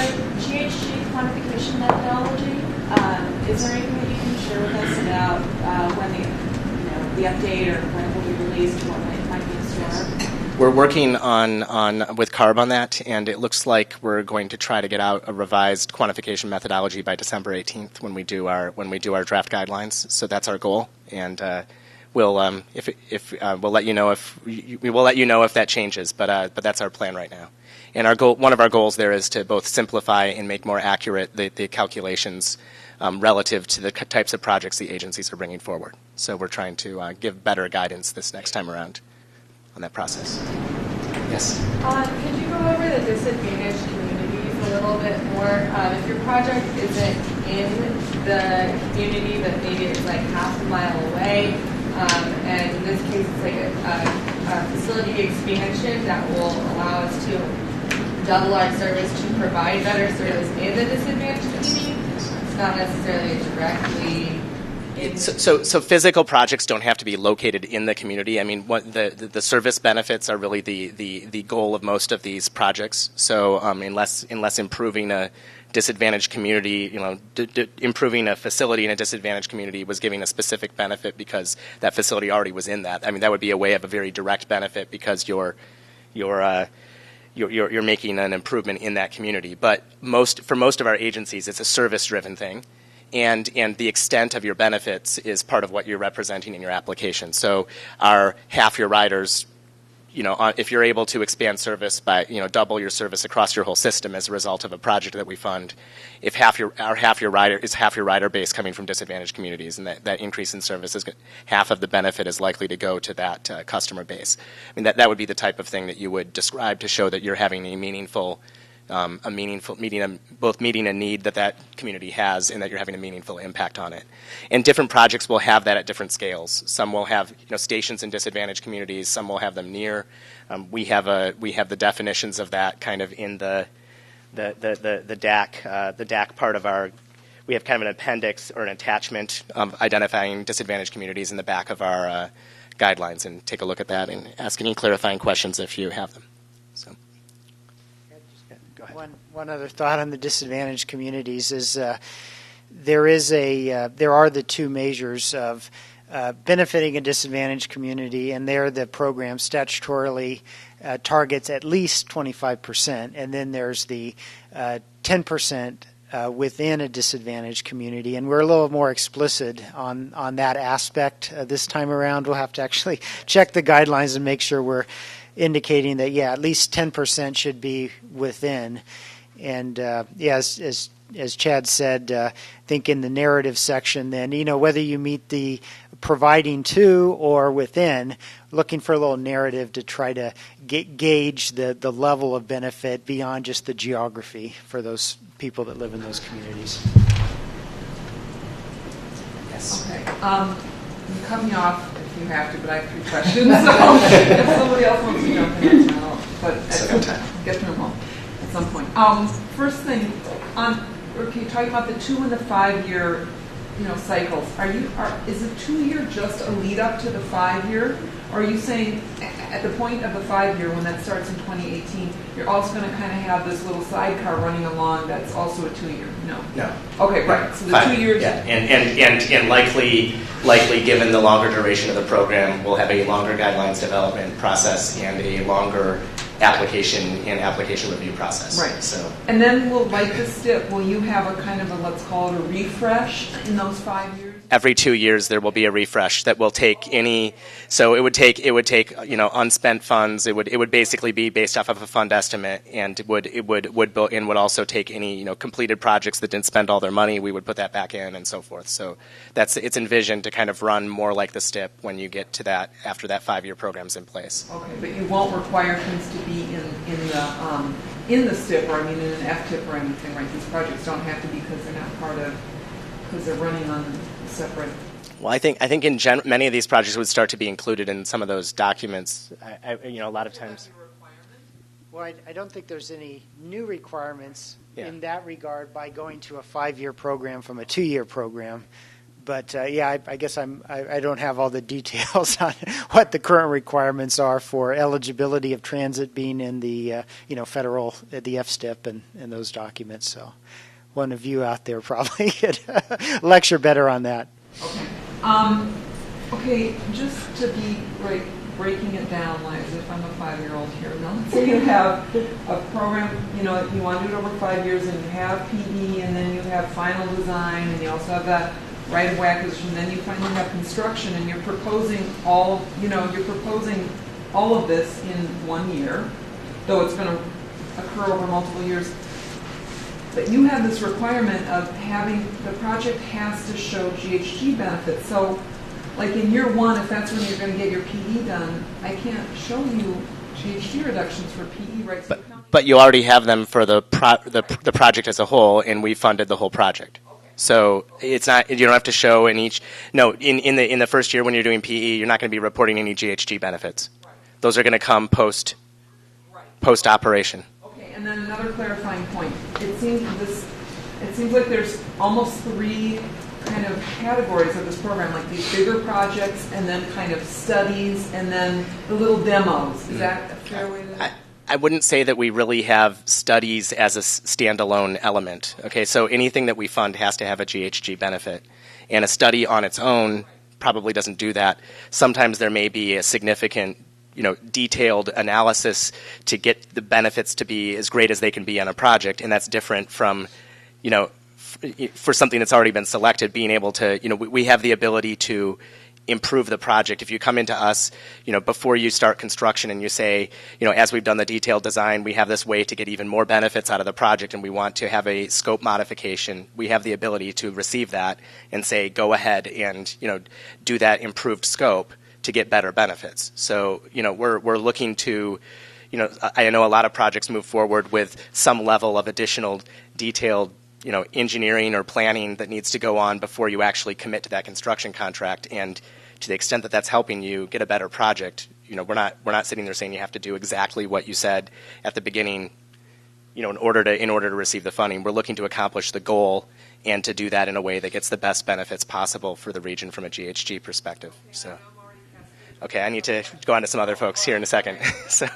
[SPEAKER 9] GHG quantification methodology, is there anything that you can share with us about when the update or when it will be released and what might be in store?
[SPEAKER 2] We're working with CARB on that, and it looks like we're going to try to get out a revised quantification methodology by December 18th when we do our draft guidelines. So that's our goal, and we'll let you know if that changes. But that's our plan right now. And our goal, one of our goals there, is to both simplify and make more accurate the calculations relative to the types of projects the agencies are bringing forward. So we're trying to give better guidance this next time around on that process. Yes?
[SPEAKER 10] Could you go over the disadvantaged communities a little bit more? If your project isn't in the community, but maybe it's like half a mile away, and in this case it's like a facility expansion that will allow us to double our service to provide better service in the disadvantaged community. It's not necessarily directly.
[SPEAKER 2] So physical projects don't have to be located in the community. I mean, what the service benefits are really the goal of most of these projects. So unless improving a disadvantaged community, improving a facility in a disadvantaged community was giving a specific benefit because that facility already was in that. I mean, that would be a way of a very direct benefit because you're making an improvement in that community. But for most of our agencies, it's a service-driven thing. And the extent of your benefits is part of what you're representing in your application. So our half your riders, if you're able to expand service by, double your service across your whole system as a result of a project that we fund, if half your rider base coming from disadvantaged communities, and that increase in service is half of the benefit is likely to go to that customer base. I mean, that would be the type of thing that you would describe to show that you're having a meaningful meeting a need that community has, and that you're having a meaningful impact on it. And different projects will have that at different scales. Some will have stations in disadvantaged communities. Some will have them near. We have the definitions of that kind of in the DAC part of our. We have kind of an appendix or an attachment identifying disadvantaged communities in the back of our guidelines, and take a look at that and ask any clarifying questions if you have them. So.
[SPEAKER 1] One other thought on the disadvantaged communities is there are the 2 measures of benefiting a disadvantaged community, and there the program statutorily targets at least 25%, and then there's the 10% within a disadvantaged community, and we're a little more explicit on that aspect this time around. We'll have to actually check the guidelines and make sure we're indicating that, at least 10% should be within. And as Chad said, I think in the narrative section, then, whether you meet the providing to or within, looking for a little narrative to try to gauge the level of benefit beyond just the geography for those people that live in those communities.
[SPEAKER 2] Yes.
[SPEAKER 8] Okay. Cut me off if you have to, but I have 3 questions. So if somebody else wants to jump in, but get through them all at some point. First thing, okay, talking about the 2 and the 5 year, cycles. Is the 2 year just a lead up to the 5 year? Or are you saying at the point of the 5 year, when that starts in 2018, you're also going to kind of have this little sidecar running along that's also a 2 year? No. Okay, right. So the 2 years.
[SPEAKER 2] Yeah, and likely given the longer duration of the program, we'll have a longer guidelines development process and a longer application review process.
[SPEAKER 8] Right.
[SPEAKER 2] So.
[SPEAKER 8] And then like the STIP, will you have a kind of let's call it a refresh in those 5 years?
[SPEAKER 2] Every 2 years there will be a refresh that will take any. So it would take unspent funds. It would basically be based off of a fund estimate, and would also take any completed projects that didn't spend all their money. We would put that back in and so forth. So it's envisioned to kind of run more like the STIP when you get to that after that 5 year program's in place.
[SPEAKER 8] Okay, but you won't require things to be in the STIP or in an FTIP or anything, right? These projects don't have to be because they're not because they're running on separate.
[SPEAKER 2] Well, I think in many of these projects would start to be included in some of those documents. A lot of times.
[SPEAKER 1] Well, I don't think there's any new requirements in that regard by going to a 5 year program from a 2 year program. But I guess I don't have all the details on what the current requirements are for eligibility of transit being in the federal the FSTIP and those documents. So one of you out there probably could lecture better on that.
[SPEAKER 8] Okay. Okay, just to be breaking it down, like as if I'm a 5-year-old here. Now, let's say you have a program, you want to do it over 5 years, and you have PE, and then you have final design, and you also have that right-of-way acquisition. Then you finally have construction, and you're proposing all of this in 1 year, though it's going to occur over multiple years. But you have this requirement of having the project has to show GHG benefits. So, like in year 1, if that's when you're going to get your PE done, I can't show you GHG reductions for PE, right? So
[SPEAKER 2] but you already have them for the project as a whole, and we funded the whole project. So it's not, you don't have to show in each. No, in the first year when you're doing PE, you're not going to be reporting any GHG benefits. Right. Those are going to come post operation.
[SPEAKER 8] Okay, and then another clarifying point. It seems like there's almost 3 kind of categories of this program, like these bigger projects, and then kind of studies, and then the little demos. Is that a fair way to?
[SPEAKER 2] I wouldn't say that we really have studies as a standalone element. Okay, so anything that we fund has to have a GHG benefit, and a study on its own probably doesn't do that. Sometimes there may be a significant, detailed analysis to get the benefits to be as great as they can be on a project, and that's different from, for something that's already been selected, being able to, we have the ability to improve the project. If you come into us, before you start construction and you say, as we've done the detailed design, we have this way to get even more benefits out of the project and we want to have a scope modification, we have the ability to receive that and say, go ahead and, do that improved scope to get better benefits. So, we're looking to, I know a lot of projects move forward with some level of additional detailed engineering or planning that needs to go on before you actually commit to that construction contract. And to the extent that that's helping you get a better project, we're not sitting there saying you have to do exactly what you said at the beginning, in order to receive the funding. We're looking to accomplish the goal and to do that in a way that gets the best benefits possible for the region from a GHG perspective. So, okay, I need to go on to some other folks here in a second. So,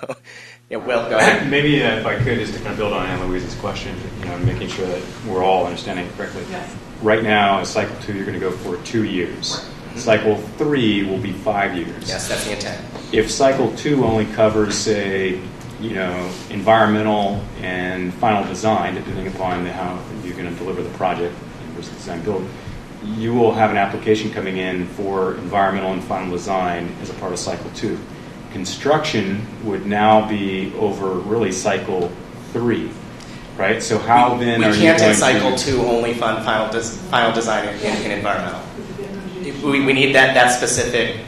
[SPEAKER 2] yeah, Will, go ahead.
[SPEAKER 4] Maybe if I could, just to kind of build on Anne Louise's question, making sure that we're all understanding it correctly.
[SPEAKER 8] Yes.
[SPEAKER 4] Right now, cycle 2, you're going to go for 2 years.
[SPEAKER 8] Right. Mm-hmm.
[SPEAKER 4] Cycle 3 will be 5 years.
[SPEAKER 2] Yes, that's the intent.
[SPEAKER 4] If cycle 2 only covers, say, environmental and final design, depending upon how you're going to deliver the project versus design build, you will have an application coming in for environmental and final design as a part of cycle 2. Construction would now be over really cycle 3, right? So how then are you going to...
[SPEAKER 2] We can't in cycle 2 only fund final design and environmental. We need that specific...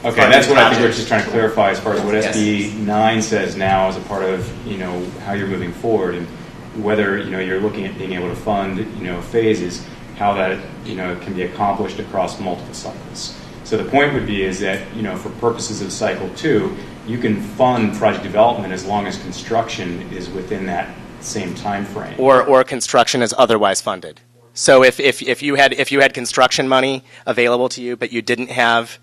[SPEAKER 4] Okay, that's what I think we're just trying to clarify as far as what SB 9 says now as a part of, how you're moving forward and whether, you're looking at being able to fund, phases, how that, can be accomplished across multiple cycles. So the point would be is that, for purposes of cycle 2, you can fund project development as long as construction is within that same time frame.
[SPEAKER 2] Or construction is otherwise funded. So if you had construction money available to you, but you didn't have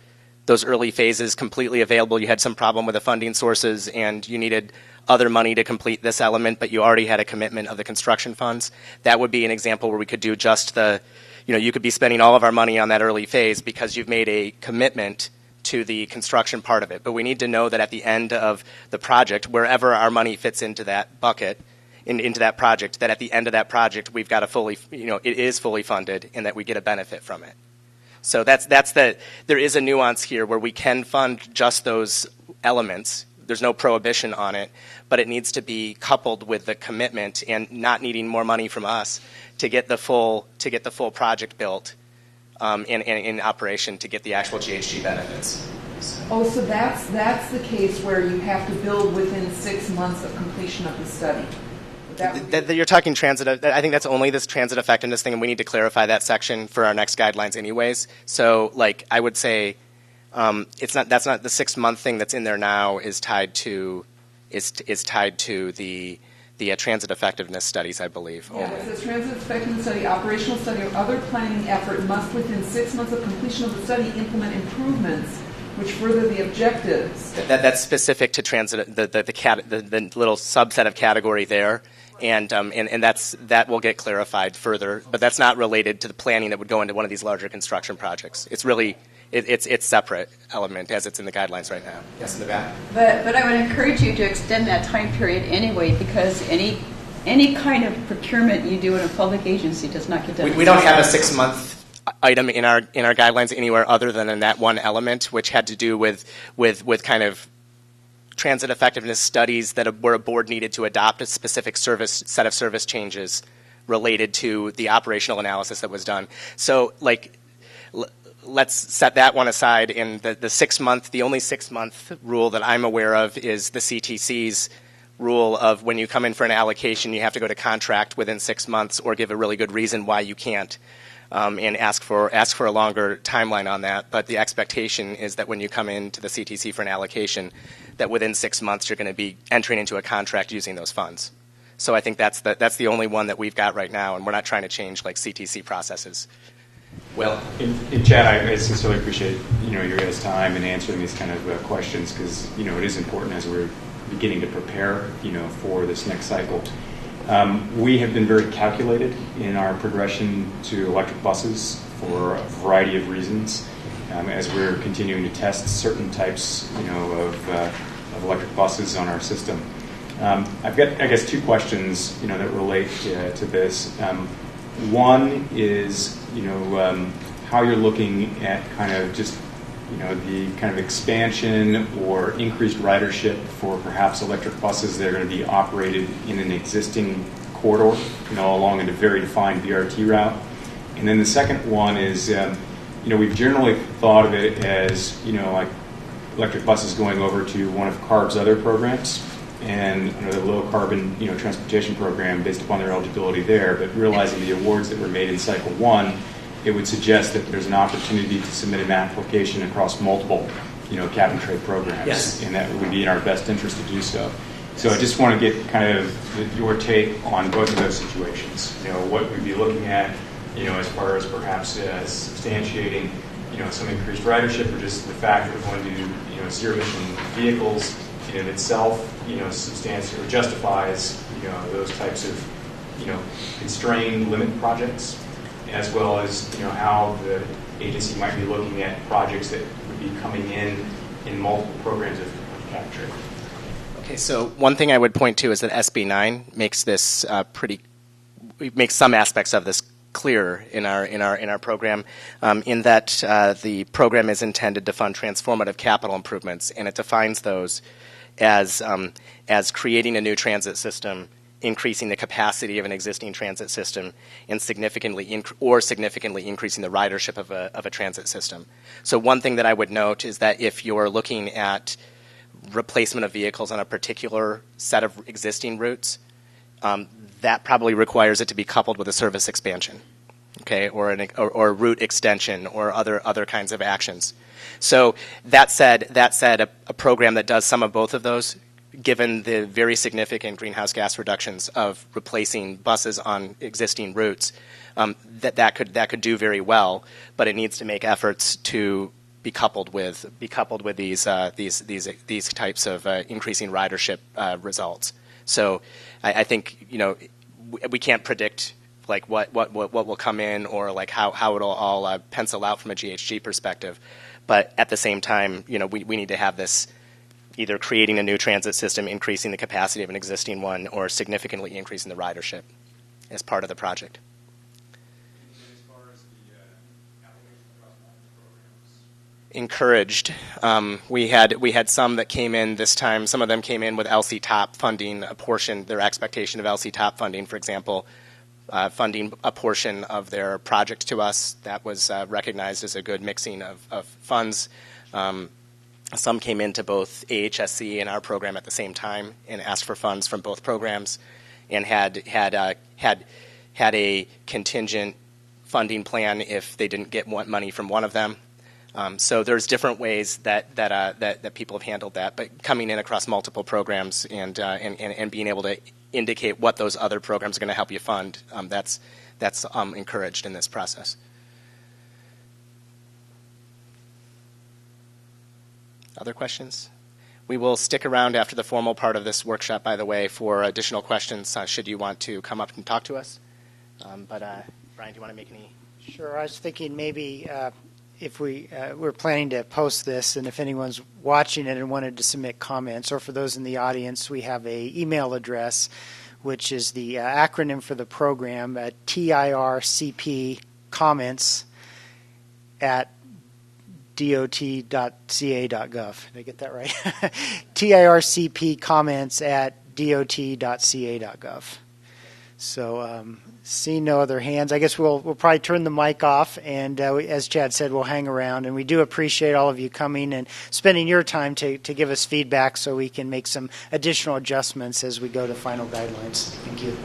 [SPEAKER 2] those early phases completely available, you had some problem with the funding sources, and you needed other money to complete this element, but you already had a commitment of the construction funds, that would be an example where we could do just the, you could be spending all of our money on that early phase because you've made a commitment to the construction part of it. But we need to know that at the end of the project, wherever our money fits into that bucket, into that project, that at the end of that project, we've got a fully, it is fully funded and that we get a benefit from it. So there is a nuance here where we can fund just those elements. There's no prohibition on it, but it needs to be coupled with the commitment and not needing more money from us to get the full project built in operation to get the actual GHG benefits.
[SPEAKER 8] Oh, so that's the case where you have to build within 6 months of completion of the study.
[SPEAKER 2] You're talking transit. I think that's only this transit effectiveness thing, and we need to clarify that section for our next guidelines, anyways. So, I would say, that's not the 6 month thing that's in there now is tied to the transit effectiveness studies, I believe.
[SPEAKER 8] Yeah, it says transit effectiveness study, operational study, or other planning effort must within 6 months of completion of the study implement improvements which further the objectives.
[SPEAKER 2] That's specific to transit, the little subset of category there. And that will get clarified further, but that's not related to the planning that would go into one of these larger construction projects. It's really it's separate element as it's in the guidelines right now. Yes, in the back.
[SPEAKER 11] But I would encourage you to extend that time period anyway, because any kind of procurement you do in a public agency does not get done.
[SPEAKER 2] We don't have a 6 month item in our guidelines anywhere other than in that one element, which had to do with kind of transit effectiveness studies where a board needed to adopt a specific set of service changes related to the operational analysis that was done. So, let's set that one aside. And the only 6 month rule that I'm aware of is the CTC's rule of when you come in for an allocation, you have to go to contract within 6 months or give a really good reason why you can't. And ask for a longer timeline on that. But the expectation is that when you come into the CTC for an allocation, that within 6 months you're going to be entering into a contract using those funds. So I think that's the only one that we've got right now, and we're not trying to change CTC processes.
[SPEAKER 4] Well, in Chad, I sincerely appreciate your guys' time and answering these kind of questions, because it is important as we're beginning to prepare for this next cycle. We have been very calculated in our progression to electric buses for a variety of reasons. As we're continuing to test certain types, of electric buses on our system. I've got, I guess, two questions, that relate to this. One is, how you're looking at kind of just, the kind of expansion or increased ridership for perhaps electric buses that are going to be operated in an existing corridor, along a very defined BRT route. And then the second one is, we've generally thought of it as, like electric buses going over to one of CARB's other programs and under the low carbon, transportation program based upon their eligibility there, but realizing the awards that were made in cycle one, it would suggest that there's an opportunity to submit an application across multiple, cap and trade programs.
[SPEAKER 2] Yes.
[SPEAKER 4] And that would be in our best interest to do so. So I just want to get kind of your take on both of those situations. What we'd be looking at, as far as perhaps substantiating, some increased ridership, or just the fact that we're going to do, zero emission vehicles in itself, substantiates or justifies, those types of, constrained limit projects, as well as, how the agency might be looking at projects that would be coming in multiple programs of capture.
[SPEAKER 2] Okay, so one thing I would point to is that SB 9 makes this makes some aspects of this clearer in our program, in that the program is intended to fund transformative capital improvements, and it defines those as creating a new transit system, increasing the capacity of an existing transit system, and significantly increasing the ridership of a transit system. So one thing that I would note is that if you're looking at replacement of vehicles on a particular set of existing routes, that probably requires it to be coupled with a service expansion. okay, or or route extension or other kinds of actions. So that said, a program that does some of both of those, given the very significant greenhouse gas reductions of replacing buses on existing routes, that could do very well, but it needs to make efforts to be coupled with these types of increasing ridership results. So I think we can't predict like what will come in or like how it'll all pencil out from a GHG perspective, but at the same time, we need to have this either creating a new transit system, increasing the capacity of an existing one, or significantly increasing the ridership as part of the project. Encouraged. We had some that came in this time. Some of them came in with LC top funding a portion, their expectation of LC top funding, for example, funding a portion of their project to us. That was recognized as a good mixing of funds. Some came into both AHSC and our program at the same time and asked for funds from both programs, and had a contingent funding plan if they didn't get money from one of them. So there's different ways that people have handled that, but coming in across multiple programs and being able to indicate what those other programs are going to help you fund, that's encouraged in this process. Other questions? We will stick around after the formal part of this workshop, by the way, for additional questions should you want to come up and talk to us. But Brian, do you want to make any?
[SPEAKER 1] Sure. I was thinking maybe if we're planning to post this, and if anyone's watching it and wanted to submit comments, or for those in the audience, we have a email address, which is the acronym for the program, TIRCP comments at dot.ca.gov. Did I get that right? TIRCP comments at dot.ca.gov. So seeing no other hands, I guess we'll probably turn the mic off, and as Chad said, we'll hang around. And we do appreciate all of you coming and spending your time to give us feedback so we can make some additional adjustments as we go to final guidelines. Thank you.